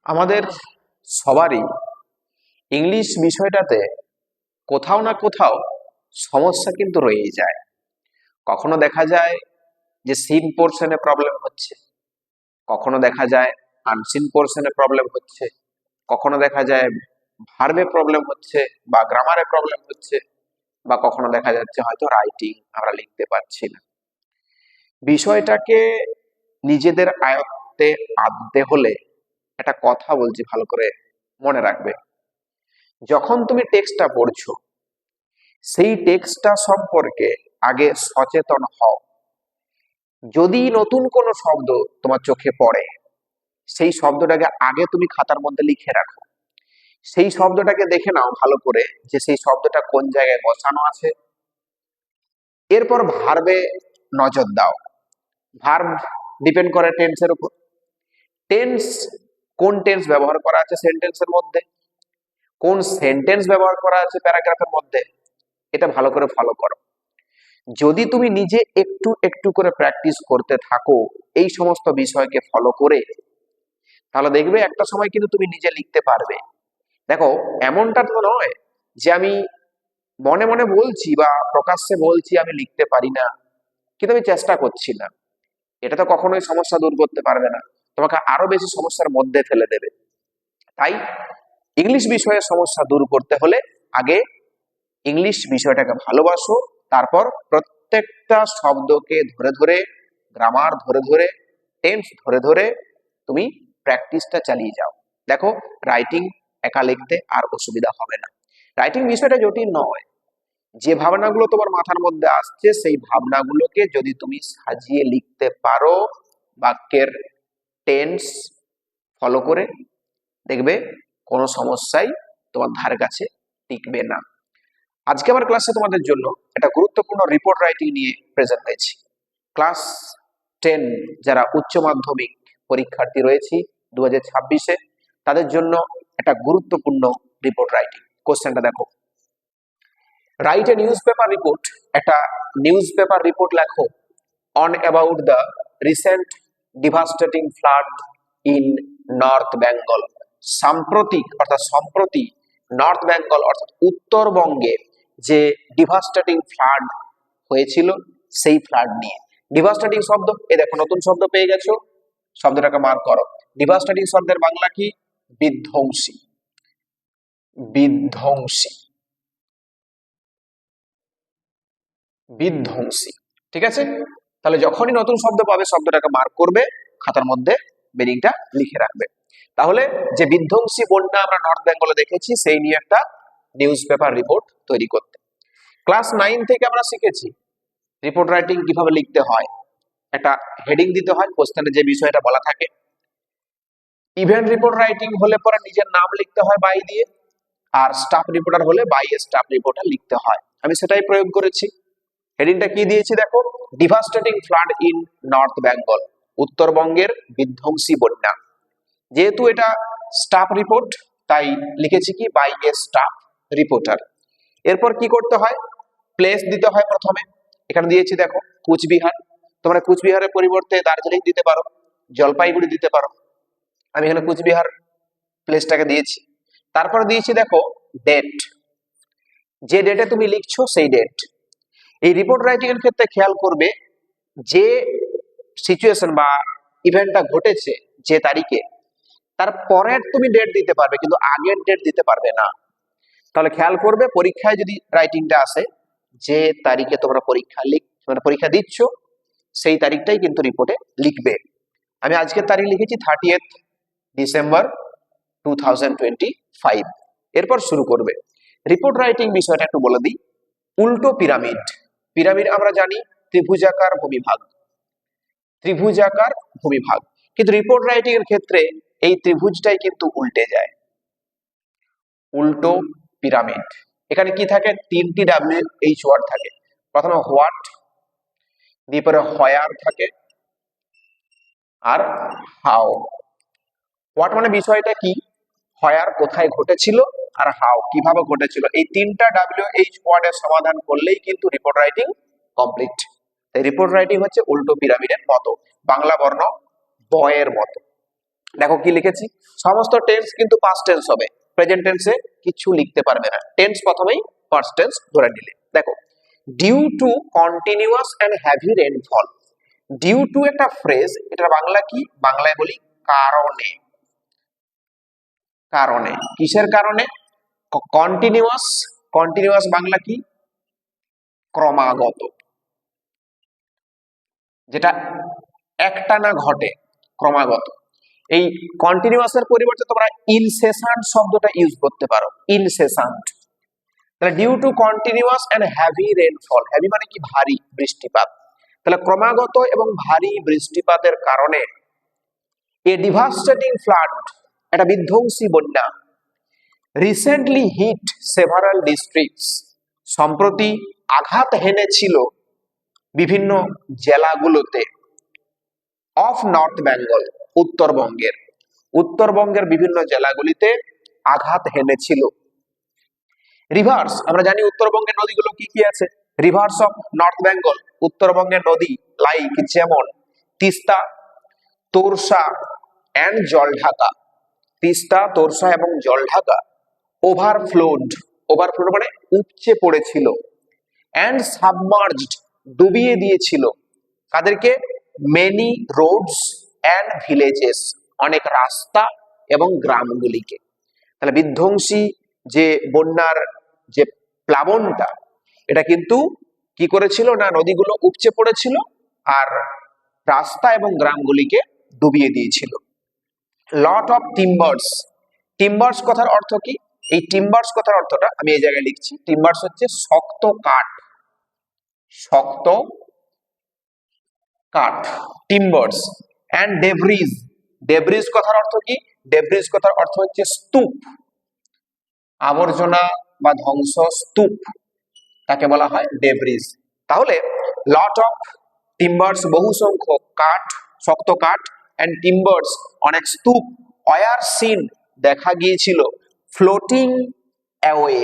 আমাদের সবারই ইংলিশ বিষয়টাতে কোথাও না কোথাও সমস্যা কিন্তু রয়েই যায়। কখনো দেখা যায় যে সিন পোর্শনে প্রবলেম হচ্ছে, কখনো দেখা যায় আনসিন পোর্শনে প্রবলেম হচ্ছে, কখনো দেখা যায় ভার্বে প্রবলেম হচ্ছে বা গ্রামারে প্রবলেম হচ্ছে, বা কখনো দেখা যাচ্ছে হয়তো রাইটিং আমরা লিখতে পারছি না। বিষয়টাকে নিজেদের আয়ত্তে আনতে হলে একটা কথা বলছি, ভালো করে মনে রাখবে। যখন তুমি টেক্সটটা পড়ছো, সেই টেক্সটটা সম্পর্কে আগে সচেতন হও। যদি নতুন কোনো শব্দ তোমার চোখে পড়ে, সেই শব্দটাকে আগে তুমি খাতার মধ্যে লিখে রাখো। সেই শব্দটাকে দেখে নাও ভালো করে যে সেই শব্দটা কোন জায়গায় বসানো আছে। এরপর ভার্বে নজর দাও। ভার্ব ডিপেন্ড করে টেন্সের উপর। টেন্স, কোন টেন্স ব্যবহার করা আছে সেন্টেন্সের মধ্যে, কোন সেন্টেন্স ব্যবহার করা আছে প্যারাগ্রাফের মধ্যে, এটা ভালো করে ফলো করো। যদি তুমি নিজে একটু একটু করে প্র্যাকটিস করতে থাকো এই সমস্ত বিষয়কে ফলো করে, তাহলে দেখবে একটা সময় কিন্তু তুমি নিজে লিখতে পারবে। দেখো, এমনটা তো নয় যে আমি মনে মনে বলছি বা প্রকাশ্যে বলছি আমি লিখতে পারি না, কিন্তু আমি চেষ্টা করছি না। এটা তো কখনোই সমস্যা দূর করতে পারবে না, তোমাকে আরো বেশি সমস্যার মধ্যে ফেলে দেবে। তাই ইংলিশ বিষয়ে সমস্যা দূর করতে হলে আগে ইংলিশ বিষয়টাকে ভালোবাসো, তারপর প্রত্যেকটা শব্দকে ধরে ধরে, গ্রামার ধরে ধরে, টেন্স ধরে ধরে তুমি প্র্যাকটিসটা চালিয়ে যাও। দেখো, রাইটিং একা লিখতে আর অসুবিধা হবে না। রাইটিং বিষয়টা জটিল নয়। যে ভাবনাগুলো তোমার মাথার মধ্যে আসছে সেই ভাবনাগুলোকে যদি তুমি সাজিয়ে লিখতে পারো বাক্যের টেন্স ফলো করে, দেখবে কোনো সমস্যাই তোমার ধারে কাছে টিকবে না। আজকে আমার ক্লাসে তোমাদের জন্য একটা গুরুত্বপূর্ণ রিপোর্ট রাইটিং নিয়ে প্রেজেন্ট হয়েছি। ক্লাস 10 যারা উচ্চ মাধ্যমিক পরীক্ষার্থী রয়েছে 2026-এ, তাদের জন্য একটা গুরুত্বপূর্ণ রিপোর্ট রাইটিং। কোশ্চেনটা দেখো, write a news paper report. একটা নিউজ পেপার রিপোর্ট লেখো on about the recent devastating flood in north Bengal. সাম্প্রতিক অর্থাৎ সম্প্রতি নর্থ বেঙ্গল অর্থাৎ উত্তরবঙ্গে যে ডিভাস্টেটিং ফ্লাড হয়েছিল সেই ফ্লাড নিয়ে। ডিভাস্টেটিং শব্দ, এই দেখো নতুন শব্দ পেয়ে গেছো, শব্দটাকে মার্ক করো। ডিভাস্টেটিং শব্দের বাংলা কি? বিধ্বংসী। বিধ্বংসী, বিধ্বংসী। ঠিক আছে, তাহলে যখনই নতুন শব্দ পাবে শব্দটাকে মার্ক করবে, খাতার মধ্যে মিনিংটা লিখে রাখবে। তাহলে যে বিধ্বংসী বন্যা আমরা নর্থ বেঙ্গলে দেখেছি সেই নিয়ে একটা নিউজ পেপার রিপোর্ট তৈরি করতে। ক্লাস 9 থেকে আমরা শিখেছি রিপোর্ট রাইটিং কিভাবে লিখতে হয়। একটা হেডিং দিতে হয়, কোশ্চেনে যে বিষয়টা বলা থাকে। ইভেন্ট রিপোর্ট রাইটিং হলে পরে নিজের নাম লিখতে হয় বাই দিয়ে, আর স্টাফ রিপোর্টার হলে বাই স্টাফ রিপোর্টার লিখতে হয়। আমি সেটাই প্রয়োগ করেছি। হেডিংটা কি দিয়েছি দেখো, devastating flood in north Bengal, উত্তরবঙ্গের বিধ্বংসী বন্যা। যেহেতু এটা স্টাফ রিপোর্ট তাই লিখেছি কি বাই এ স্টাফ রিপোর্টার। এরপর কি করতে হয়, প্লেস দিতে হয় প্রথমে। এখানে দিয়েছি দেখো কুচবিহার, তোমরা কুচবিহারের পরিবর্তে দার্জিলিং দিতে পারো, জলপাইগুড়ি দিতে পারো। আমি এখানে কুচবিহার প্লেসটাকে দিয়েছি। তারপরে দিয়েছি দেখো ডেট, যে ডেটে তুমি লিখছো সেই ডেট। এই রিপোর্ট রাইটিং এর ক্ষেত্রে খেয়াল করবে যে সিচুয়েশন বা ইভেন্টটা ঘটেছে যে তারিখে, তার পরের তুমি ডেট দিতে পারবে কিন্তু আগের ডেট দিতে পারবে না। তাহলে খেয়াল করবে পরীক্ষায় যদি রাইটিংটা আসে যে তারিখে তোমরা পরীক্ষা দিচ্ছ সেই তারিখটাই কিন্তু রিপোর্টে লিখবে। আমি আজকের তারিখ লিখেছি 30th ডিসেম্বর 2025। এরপর শুরু করবে রিপোর্ট রাইটিং। বিষয়টা একটু বলে দিই, উল্টো পিরামিড। পিরামিড আমরা জানি ত্রিভুজাকার ভূমিভাগ, ত্রিভুজাকার ভূমিভাগ, কিন্তু রিপোর্ট রাইটিং এর ক্ষেত্রে এই ত্রিভুজটাই কিন্তু উল্টে যায়, উল্টো পিরামিড। এখানে কি থাকে, 3টি WH ওয়ার্ড থাকে। প্রথমে হোয়াট, দ্বিপরে হোয়ার থাকে, আর হাউ। হোয়াট মানে বিষয়টা কি, হোয়ার কোথায় ঘটেছিল, আর হাউ কিভাবে ঘটেছিল। এই 3টা WH ওয়ার্ডের সমাধান করলেই কিন্তু রিপোর্ট রাইটিং কমপ্লিট। এই রিপোর্ট রাইটিং হচ্ছে উল্টো পিরামিডের মতো, বাংলা বর্ণ বয়ের মতো। দেখো কি লিখেছি, সমস্ত টেন্স কিন্তু পাস্ট টেন্স হবে, প্রেজেন্ট টেন্সে কিছু লিখতে পারবে না, টেন্স প্রথমেই পাস্ট টেন্স ধরে নিলে। দেখো, due to continuous and heavy rainfall. Due to একটা ফ্রেজ, এটা বাংলা কি, বাংলায় বলি কারণে। কারণে, কিসের কারণে? কন্টিনিউয়াস, কন্টিনিউয়াস বাংলা কি, ক্রমাগত, যেটা একটানা ঘটে, ক্রমাগত। এই কন্টিনিউয়াসের পরিবর্তে তোমরা ইনসেসান্ট শব্দটা ইউজ করতে পারো, ইনসেসান্ট। তাহলে due to continuous and heavy rainfall, heavy মানে কি, ভারী বৃষ্টিপাত। তাহলে ক্রমাগত এবং ভারী বৃষ্টিপাতের কারণে এ ডিভাস্টেটিং ফ্লাড, একটা বিধ্বংসী বন্যা, রিসেন্টলি হিট সেভারাল ডিস্ট্রিক্টস, সম্প্রতি আঘাত হেনেছিল বিভিন্ন জেলাগুলোতে, অফ নর্থ বেঙ্গল, উত্তরবঙ্গের, উত্তরবঙ্গের বিভিন্ন জেলাগুলিতে আঘাত হেনেছিল। রিভার্স, আমরা জানি উত্তরবঙ্গের নদীগুলো কি কি আছে, রিভার্স অফ নর্থ বেঙ্গল, উত্তরবঙ্গের নদী লাইক যেমন তিস্তা, তোরসা এন্ড জলঢাকা, তিস্তা, তোরসা এবং জলঢাকা ওভারফ্লোড, ওভারফ্লোড মানে উপচে পড়েছিল, এন্ড সাবমার্জড, ডুবিয়ে দিয়েছিল কাদেরকে, মেনি রোডস এন্ড ভিলেজেস, অনেক রাস্তা এবং গ্রামগুলিকে। তাহলে বিধ্বংসী যে বন্যার যে প্লাবনটা, এটা কিন্তু কি করেছিল না, নদীগুলো উপচে পড়েছিল আর রাস্তা এবং গ্রামগুলিকে ডুবিয়ে দিয়েছিল। লট অফ টিম্বার্স, টিম্বার্স কথার অর্থ কি, এই টিম্বার্স কথার অর্থটা আমি এই জায়গায় লিখছি, টিম্বার্স হচ্ছে শক্ত কাঠ, শক্ত কাঠ, টিম্বার্স। এন্ড ডেব্রিজ, ডেব্রিজ কথার অর্থ কি, ডেব্রিজ কথার অর্থ হচ্ছে স্তূপ, আবর্জনা বা ধ্বংস স্তূপ, তাকে বলা হয় ডেব্রিজ। তাহলে লট অফ টিম্বার্স, বহু সংখ্যক কাঠ, শক্ত কাঠ, এন্ড টিম্বার্স, অনেক স্তূপ, ওয়ার সিন, দেখা গিয়েছিল, ফ্লোটিং অ্যাওয়ে,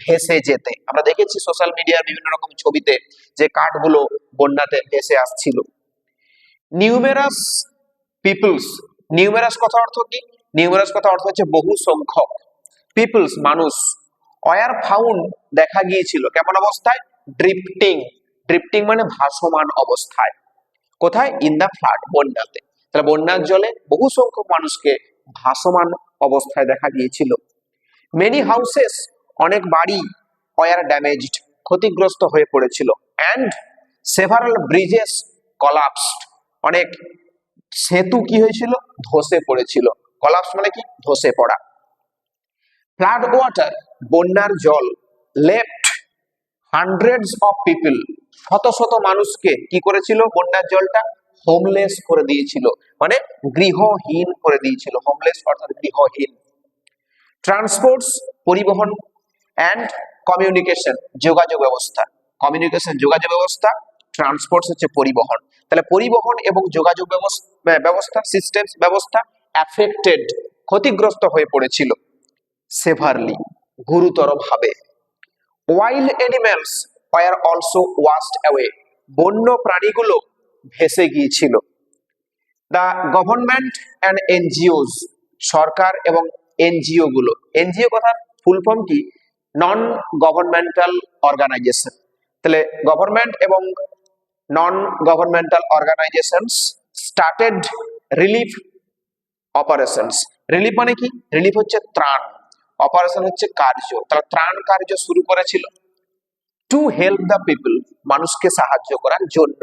ভেসে যেতে। আমরা দেখেছি সোশ্যাল মিডিয়ার বিভিন্ন রকম ছবিতে যে কাঠগুলো বন্যাতে ভেসে আসছিল। নিউমেরাস পিপলস, নিউমেরাস কথা অর্থ কি, নিউমেরাস কথা অর্থ হচ্ছে বহু সংখ্যক, পিপলস মানুষ, ওয়ার ফাউন্ড, দেখা গিয়েছিল, কেমন অবস্থায়, ড্রিফটিং, ড্রিফটিং মানে ভাসমান অবস্থায়, কোথায়, ইন দা ফ্লাড, বন্যাতে। তাহলে বন্যার জলে বহু সংখ্যক মানুষকে ভাসমান অবস্থায় দেখা গিয়েছিল। মেনি হাউসেস, অনেক বাড়ি, ওয়ার ড্যামেজড, ক্ষতিগ্রস্ত হয়ে পড়েছিল, এন্ড সেভারাল ব্রিজেস কলাপসড, অনেক সেতু কি হয়েছিল, ধসে পড়েছিল, কলাপস মানে কি, ধসে পড়া। ফ্লাড ওয়াটার, বন্যার জল, লেফট হান্ড্রেডস অফ পিপল, শত শত মানুষকে কি করেছিল, বন্যার জলটা হোমলেস করে দিয়েছিল, মানে গৃহহীন করে দিয়েছিল, হোমলেস অর্থাৎ গৃহহীন। ট্রান্সপোর্টস, পরিবহন, এন্ড কমিউনিকেশন, যোগাযোগ ব্যবস্থা, কমিউনিকেশন যোগাযোগ ব্যবস্থা, ট্রান্সপোর্টস হচ্ছে পরিবহন। তাহলে পরিবহন এবং যোগাযোগ ব্যবস্থা, সিস্টেমস ব্যবস্থা অ্যাফেক্টেড, ক্ষতিগ্রস্ত হয়ে পড়েছিল, সেভারলি, গুরুতর ভাবে। Wild animals were also washed away, বন্য প্রাণীগুলো ভেসে গিয়েছিল। দা গভর্নমেন্ট অ্যান্ড এনজিওস, সরকার এবং এনজিও গুলো, এনজিও কথার ফুল ফর্ম কি, নন গভর্নমেন্টাল অর্গানাইজেশন। তাহলে গভর্নমেন্ট এবং non governmental organisations started relief operations, relief মানে কি, রিলিফ হচ্ছে ত্রাণ, অপারেশন হচ্ছে কার্য, তাহলে ত্রাণ কার্য শুরু করেছিল, টু হেল্প দ্য পিপল, মানুষকে সাহায্য করার জন্য।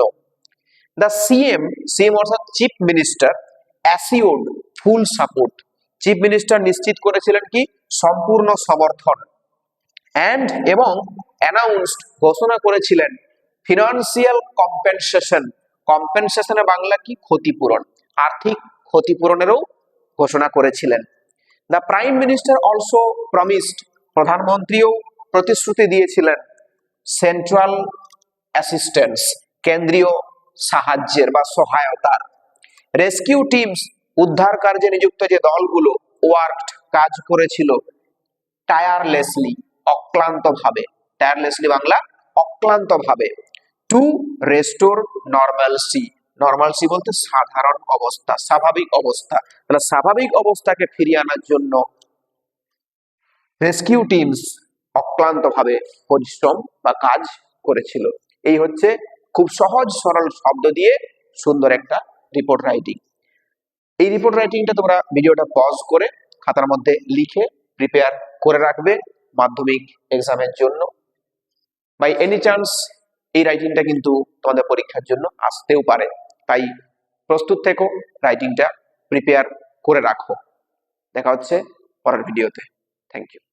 দ্য সিএম, সিএম অর্থাৎ chief minister, assured full support, chief minister নিশ্চিত করেছিলেন কি, সম্পূর্ণ সমর্থন, এন্ড এবং অ্যানাউন্সড, ঘোষণা করেছিলেন, ফিনান্সিয়াল কম্পেনসেশন, কম্পেনসেশনের বাংলা কি, ক্ষতিপূরণ, আর্থিক ক্ষতিপূরণেরও ঘোষণা করেছিলেন। The prime minister also promised, প্রধানমন্ত্রীও প্রতিশ্রুতি দিয়েছিলেন, সেন্ট্রাল অ্যাসিস্ট্যান্স, কেন্দ্রীয় সাহায্যের বা সহায়তার। রেস্কিউ টিমস, উদ্ধার কার্যে নিযুক্ত যে দলগুলো, ওয়ার্কড, কাজ করেছিল, টায়ারলেসলি, অক্লান্ত ভাবে, টায়ারলেসলি বাংলা অক্লান্ত ভাবে, টু রেস্টোর নরমালসি, নর্মালসি বলতে সাধারণ অবস্থা, স্বাভাবিক অবস্থা। তাহলে স্বাভাবিক অবস্থাকে ফিরিয়ে আনার জন্য রেস্কিউ টিমস অক্লান্তভাবে পরিশ্রম বা কাজ করেছিল। এই হচ্ছে খুব সহজ সরল শব্দ দিয়ে সুন্দর একটা রিপোর্ট রাইটিং। এই রিপোর্ট রাইটিংটা তোমরা ভিডিওটা পজ করে খাতার মধ্যে লিখে প্রিপেয়ার করে রাখবে মাধ্যমিক এক্সামের জন্য। বাই এনি চান্স এই রাইটিংটা কিন্তু তোমাদের পরীক্ষার জন্য আসতেও পারে, তাই প্রস্তুত থেকো, রাইটিংটা প্রিপেয়ার করে রাখো। দেখা হচ্ছে পরের ভিডিওতে। Thank you.